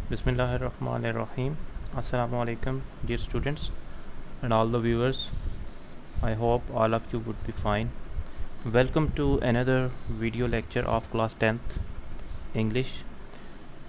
Bismillahirrahmanirrahim. Assalamu alaikum, dear students and all the viewers. I hope all of you would be fine. Welcome to another video lecture of class 10th English.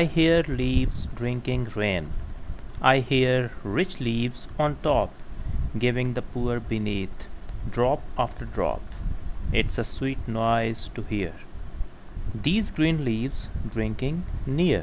I hear leaves drinking rain. I hear rich leaves on top, giving the poor beneath, drop after drop. It's a sweet noise to hear. These green leaves drinking near.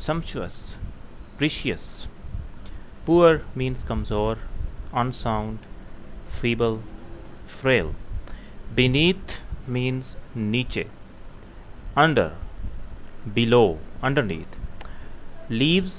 sumptuous, precious. Poor means kamzor, unsound, feeble, frail. Beneath means niche, under, below, underneath. Leaves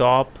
Top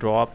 drop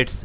It's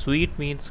Sweet means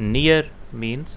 Near means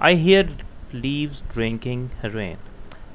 I hear leaves drinking rain.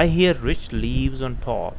I hear rich leaves on top.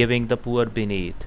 Giving the poor beneath.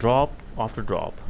Drop after drop.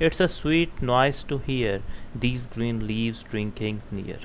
It's a sweet noise to hear these green leaves drinking near.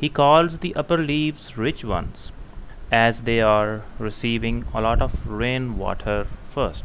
He calls the upper leaves rich ones as they are receiving a lot of rain water first.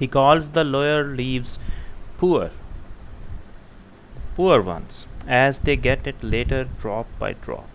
He calls the lower leaves poor ones as they get it later drop by drop.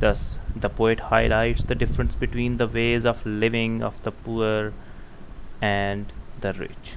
Thus, the poet highlights the difference between the ways of living of the poor and the rich.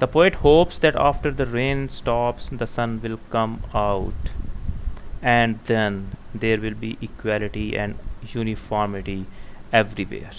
The poet hopes that after the rain stops, the sun will come out, and then there will be equality and uniformity everywhere.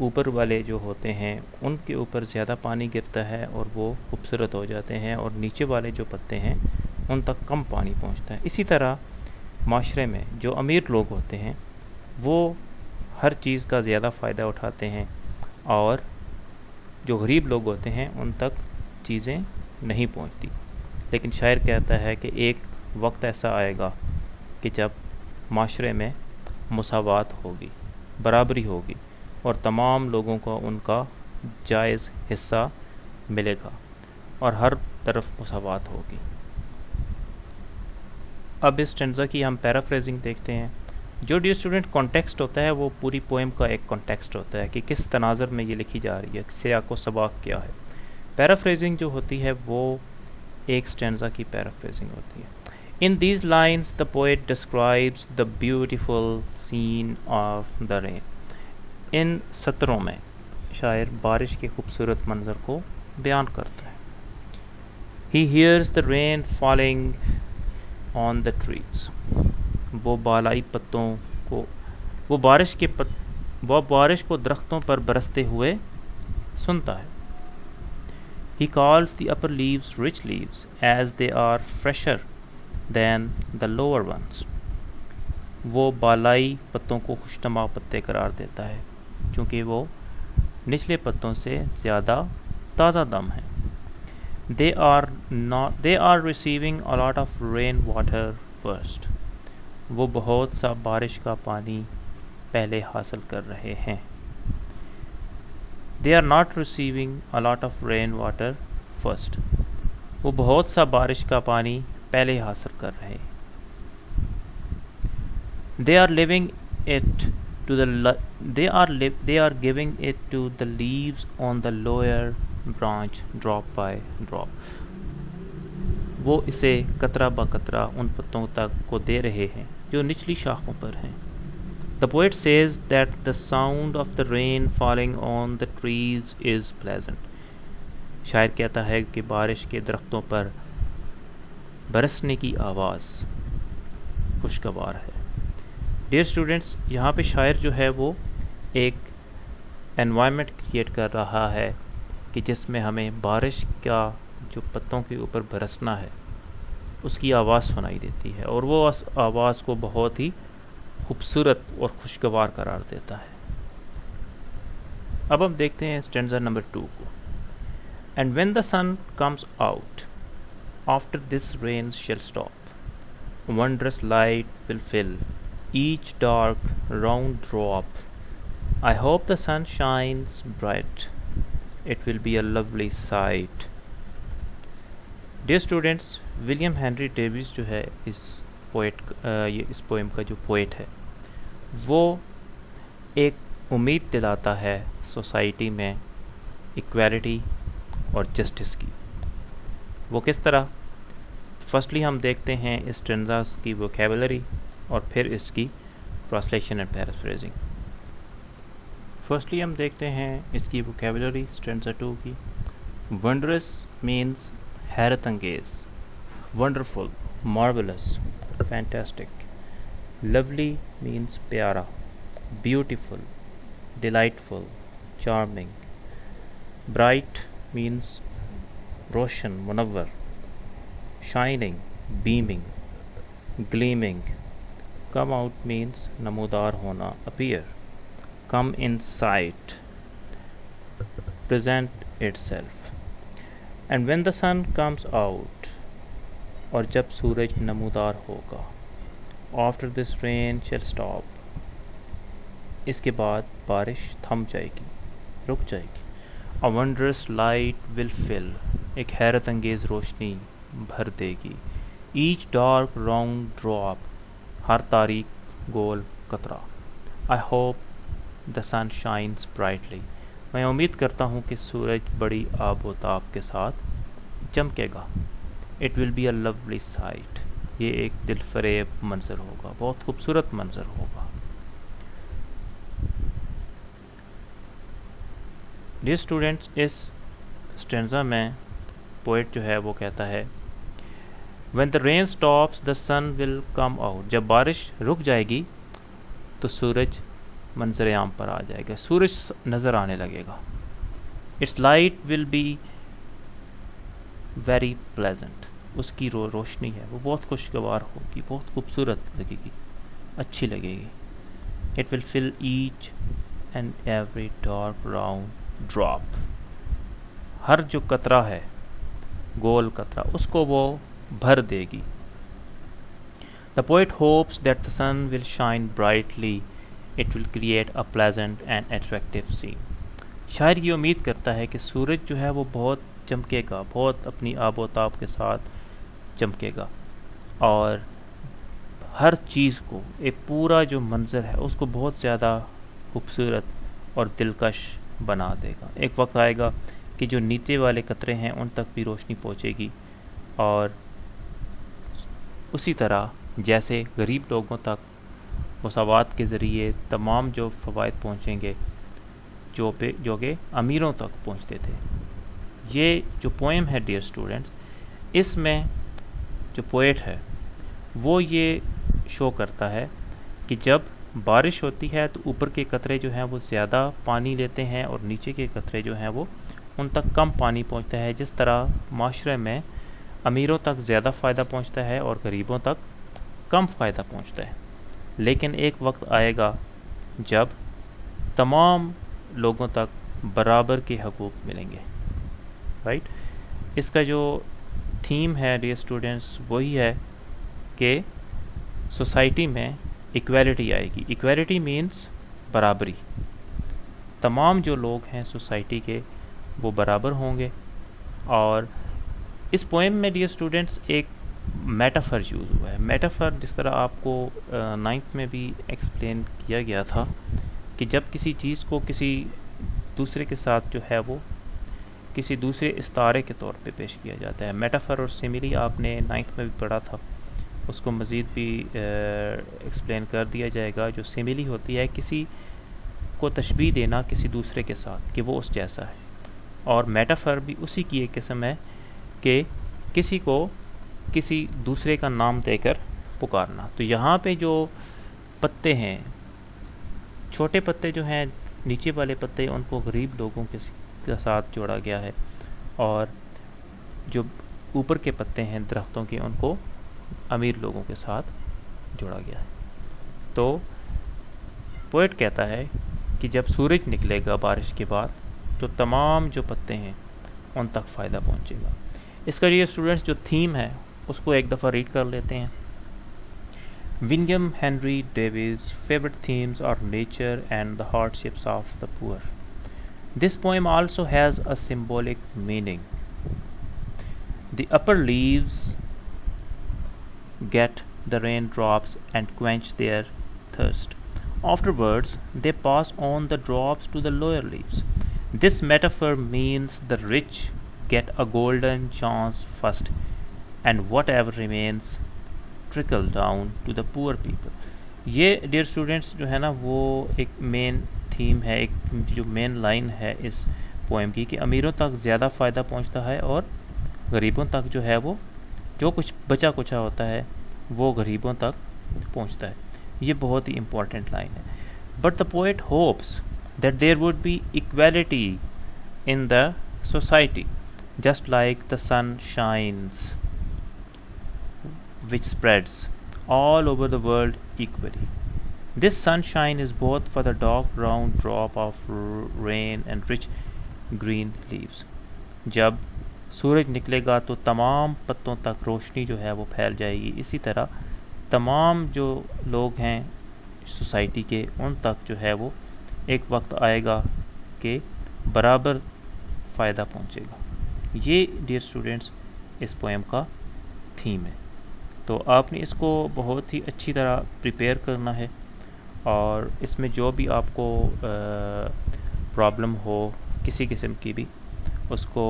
اوپر والے جو ہوتے ہیں ان کے اوپر زیادہ پانی گرتا ہے اور وہ خوبصورت ہو جاتے ہیں، اور نیچے والے جو پتے ہیں ان تک کم پانی پہنچتا ہے۔ اسی طرح معاشرے میں جو امیر لوگ ہوتے ہیں وہ ہر چیز کا زیادہ فائدہ اٹھاتے ہیں، اور جو غریب لوگ ہوتے ہیں ان تک چیزیں نہیں پہنچتی۔ لیکن شاعر کہتا ہے کہ ایک وقت ایسا آئے گا کہ جب معاشرے میں مساوات ہوگی، برابری ہوگی، اور تمام لوگوں کو ان کا جائز حصہ ملے گا اور ہر طرف مساوات ہوگی۔ اب اس اسٹینزا کی ہم پیرافریزنگ دیکھتے ہیں۔ جو ڈیئر اسٹوڈنٹ کانٹیکسٹ ہوتا ہے وہ پوری پوئم کا ایک کانٹیکسٹ ہوتا ہے کہ کس تناظر میں یہ لکھی جا رہی ہے، سیاق و سباق کیا ہے۔ پیرافریزنگ جو ہوتی ہے وہ ایک اسٹینزا کی پیرافریزنگ ہوتی ہے۔ In these lines the poet describes the beautiful scene of the rain. ان سطروں میں شاعر بارش کے خوبصورت منظر کو بیان کرتا ہے۔ He hears the rain falling on the trees. وہ بالائی پتوں کو وہ بارش کو درختوں پر برستے ہوئے سنتا ہے۔ He calls the upper leaves rich leaves as they are fresher than the lower ones. وہ بالائی پتوں کو خوشنما پتے قرار دیتا ہے کیونکہ وہ نچلے پتوں سے زیادہ تازہ دم ہیں۔ They are receiving a lot of rain water first. وہ بہت سا بارش کا پانی پہلے حاصل کر رہے ہیں۔ They are not receiving a lot of rain water first. وہ بہت سا بارش کا پانی پہلے حاصل کر رہے ہیں۔ They are giving it to the leaves on the lower branch drop by drop. وہ اسے قطرہ بہ قطرہ ان پتوں تک کو دے رہے ہیں جو نچلی شاخوں پر ہیں۔ The poet says that the sound of the rain falling on the trees is pleasant. شاعر کہتا ہے کہ بارش کے درختوں پر برسنے کی آواز خوشگوار ہے۔ ڈیئر اسٹوڈنٹس، یہاں پہ شاعر جو ہے وہ ایک انوائرمنٹ کریٹ کر رہا ہے کہ جس میں ہمیں بارش کا جو پتوں کے اوپر برسنا ہے اس کی آواز سنائی دیتی ہے، اور وہ اس آواز کو بہت ہی خوبصورت اور خوشگوار قرار دیتا ہے۔ اب ہم دیکھتے ہیں اسٹینزا نمبر 2 کو۔ And when the sun comes out, after this rain shall stop, wondrous light will fill each dark round drop. I hope the sun shines bright. It will be a lovely sight. Dear students, William Henry Davies جو ہے اس poem کا جو poet ہے وہ ایک امید دلاتا ہے سوسائٹی میں ایکویلٹی اور جسٹس کی۔ وہ کس طرح؟ فرسٹلی ہم دیکھتے ہیں اس اسٹینزاز کی ووکیبلری اور پھر اس کی ٹرانسلیشن اینڈ پیرافریزنگ۔ فرسٹلی ہم دیکھتے ہیں اس کی ووکیبلری اسٹینزا 2 کی۔ ونڈرس مینس حیرت انگیز، wonderful, marvels, fantastic. Lovely means پیارا، بیوٹیفل، ڈیلائٹفل، چارمنگ۔ برائٹ means روشن، منور۔ شائننگ، بیمنگ، گلیمنگ۔ کم آؤٹ means نمودار ہونا، appear. Come in sight, present itself. And when the sun comes out، اور جب سورج نمودار ہوگا۔ After this rain shall stop، اس کے بعد بارش تھم جائے گی، رک جائے گی۔ A wondrous light will fill، ایک حیرت انگیز روشنی بھر دے گی۔ Each dark round drop، ہر تاریک گول قطرہ۔ I hope the sun shines brightly، میں امید کرتا ہوں کہ سورج بڑی آب و تاب کے ساتھ چمکے گا۔ It will be a lovely sight، یہ ایک دل فریب منظر ہوگا، بہت خوبصورت منظر ہوگا۔ ڈیئر اسٹوڈنٹس، اس اسٹینزا میں پوئٹ جو ہے وہ کہتا ہے when the rain stops the sun will come out، جب بارش رک جائے گی تو سورج منظر عام پر آ جائے گا، سورج نظر آنے لگے گا. It's light will be very pleasant, اس کی روشنی ہے وہ بہت خوشگوار ہوگی، بہت خوبصورت لگے گی، اچھی لگے گی. It will fill each and every dark round drop, ہر جو قطرہ ہے گول قطرہ اس کو وہ بھر دے گی. The poet hopes that the sun will shine brightly. It will create a pleasant and attractive scene. شاعر یہ امید کرتا ہے کہ سورج جو ہے وہ بہت چمکے گا، بہت اپنی آب و تاب کے ساتھ چمکے گا، اور ہر چیز کو، ایک پورا جو منظر ہے اس کو بہت زیادہ خوبصورت اور دلکش بنا دے گا. ایک وقت آئے گا کہ جو نیچے والے قطرے ہیں ان تک بھی روشنی پہنچے گی، اور اسی طرح جیسے غریب لوگوں تک مساوات کے ذریعے تمام جو فوائد پہنچیں گے جو کہ امیروں تک پہنچتے تھے. یہ جو پوئم ہے ڈیئر اسٹوڈنٹس، اس میں جو پوئٹ ہے وہ یہ شو کرتا ہے کہ جب بارش ہوتی ہے تو اوپر کے قطرے جو ہیں وہ زیادہ پانی لیتے ہیں اور نیچے کے قطرے جو ہیں وہ ان تک کم پانی پہنچتا ہے. جس طرح معاشرے میں امیروں تک زیادہ فائدہ پہنچتا ہے اور غریبوں تک کم فائدہ پہنچتا ہے. لیکن ایک وقت آئے گا جب تمام لوگوں تک برابر کے حقوق ملیں گے. رائٹ، اس کا جو تھیم ہے ڈیئر اسٹوڈنٹس وہی ہے کہ سوسائٹی میں ایکویلٹی آئے گی. ایکویلٹی مینس برابری، تمام جو لوگ ہیں سوسائٹی کے وہ برابر ہوں گے. اور اس پوئم میں ڈیئر اسٹوڈنٹس ایک میٹافر یوز ہوا ہے. میٹافر جس طرح آپ کو 9th میں بھی ایکسپلین کیا گیا تھا کہ جب کسی چیز کو کسی دوسرے کے ساتھ جو ہے وہ کسی دوسرے استعارے کے طور پہ پیش کیا جاتا ہے. میٹافر اور سیملی آپ نے 9th میں بھی پڑھا تھا، اس کو مزید بھی ایکسپلین کر دیا جائے گا. جو سیملی ہوتی ہے کسی کو تشبیہ دینا کسی دوسرے کے ساتھ کہ وہ اس جیسا ہے، اور میٹافر بھی اسی کی ایک قسم ہے کہ کسی کو کسی دوسرے کا نام دے کر پکارنا. تو یہاں پہ جو پتے ہیں، چھوٹے پتے جو ہیں نیچے والے پتے، ان کو غریب لوگوں کے ساتھ جوڑا گیا ہے، اور جو اوپر کے پتے ہیں درختوں کے ان کو امیر لوگوں کے ساتھ جوڑا گیا ہے. تو پوئٹ کہتا ہے کہ جب سورج نکلے گا بارش کے بعد تو تمام جو پتے ہیں ان تک فائدہ پہنچے گا. اس کا یہ اسٹوڈنٹس جو تھیم ہے اس کو ایک دفعہ ریڈ کر لیتے ہیں. ونگیم Henry ڈیویز favorite themes are nature and the hardships of the poor. This poem also has a symbolic meaning. The upper leaves get the raindrops and quench their thirst. Afterwards, they pass on the drops to the lower leaves. This metaphor means the rich get a golden chance first, and whatever remains trickle down to the poor people. یہ dear students جو ہے نا وہ ایک main theme ہے، ایک جو main line ہے اس پوئم کی کہ امیروں تک زیادہ فائدہ پہنچتا ہے اور غریبوں تک جو ہے وہ جو کچھ بچا کچھا ہوتا ہے وہ غریبوں تک پہنچتا ہے. یہ بہت ہی امپورٹنٹ لائن ہے. But the poet hopes that there would be equality in the society just like the sun shines, which spreads all over the world equally. This sunshine is both for the dark brown drop of rain and rich green leaves. جب سورج نکلے گا تو تمام پتوں تک روشنی جو ہے وہ پھیل جائے گی. اسی طرح تمام جو لوگ ہیں سوسائٹی کے ان تک جو ہے وہ ایک وقت آئے گا کہ برابر فائدہ پہنچے گا. یہ ڈیئر اسٹوڈنٹس اس پوئم کا تھیم ہے. تو آپ نے اس کو بہت ہی اچھی طرح پریپیئر کرنا ہے، اور اس میں جو بھی آپ کو پرابلم ہو کسی قسم کی بھی اس کو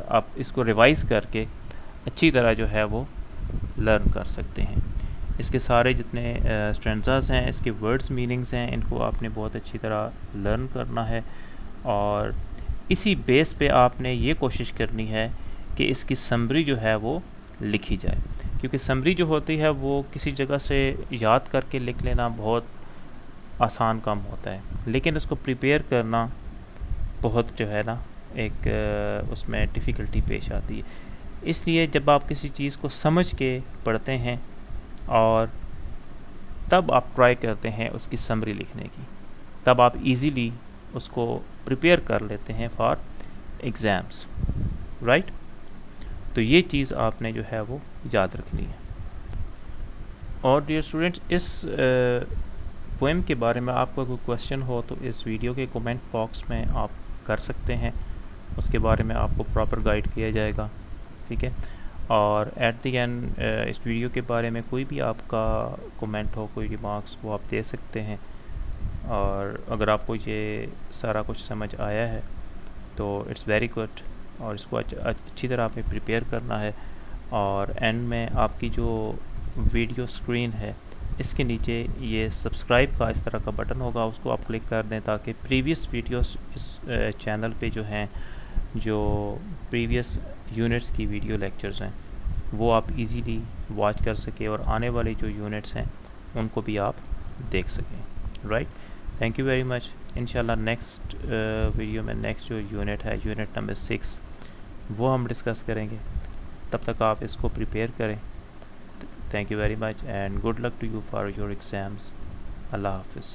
آپ اس کو ریوائز کر کے اچھی طرح جو ہے وہ لرن کر سکتے ہیں. اس کے سارے جتنے اسٹرینزاز ہیں، اس کے ورڈز میننگز ہیں، ان کو آپ نے بہت اچھی طرح لرن کرنا ہے، اور اسی بیس پہ آپ نے یہ کوشش کرنی ہے کہ اس کی سمری جو ہے وہ لکھی جائے. کیونکہ سمری جو ہوتی ہے وہ کسی جگہ سے یاد کر کے لکھ لینا بہت آسان کام ہوتا ہے، لیکن اس کو پریپیئر کرنا بہت جو ہے نا ایک اس میں ڈیفیکلٹی پیش آتی ہے. اس لیے جب آپ کسی چیز کو سمجھ کے پڑھتے ہیں اور تب آپ ٹرائی کرتے ہیں اس کی سمری لکھنے کی، تب آپ ایزیلی اس کو پریپیئر کر لیتے ہیں فار ایگزامس، رائٹ؟ تو یہ چیز آپ نے جو ہے وہ یاد رکھنی ہے. اور ڈیئر اسٹوڈنٹس، اس پوئم کے بارے میں آپ کا کوئی کویسچن ہو تو اس ویڈیو کے کومنٹ باکس میں آپ کر سکتے ہیں، اس کے بارے میں آپ کو پراپر گائیڈ کیا جائے گا، ٹھیک ہے؟ اور ایٹ دی اینڈ اس ویڈیو کے بارے میں کوئی بھی آپ کا کومنٹ ہو، کوئی ریمارکس، وہ آپ دے سکتے ہیں. اور اگر آپ کو یہ سارا کچھ سمجھ آیا ہے تو اٹس ویری گڈ، اور اس کو اچھی طرح آپ نے پریپیئر کرنا ہے. اور اینڈ میں آپ کی جو ویڈیو اسکرین ہے اس کے نیچے یہ سبسکرائب کا اس طرح کا بٹن ہوگا، اس کو آپ کلک کر دیں تاکہ پریویس ویڈیوز اس چینل پہ جو ہیں، جو پریویس یونٹس کی ویڈیو لیکچرز ہیں، وہ آپ ایزیلی واچ کر سکیں اور آنے والے جو یونٹس ہیں ان کو بھی آپ دیکھ سکیں، رائٹ؟ تھینک یو ویری مچ. انشاءاللہ نیکسٹ ویڈیو میں نیکسٹ جو یونٹ ہے، یونٹ نمبر 6، وہ ہم ڈسکس کریں گے. تب تک آپ اس کو پریپیئر کریں. Thank you very much and good luck to you for your exams. اللہ حافظ.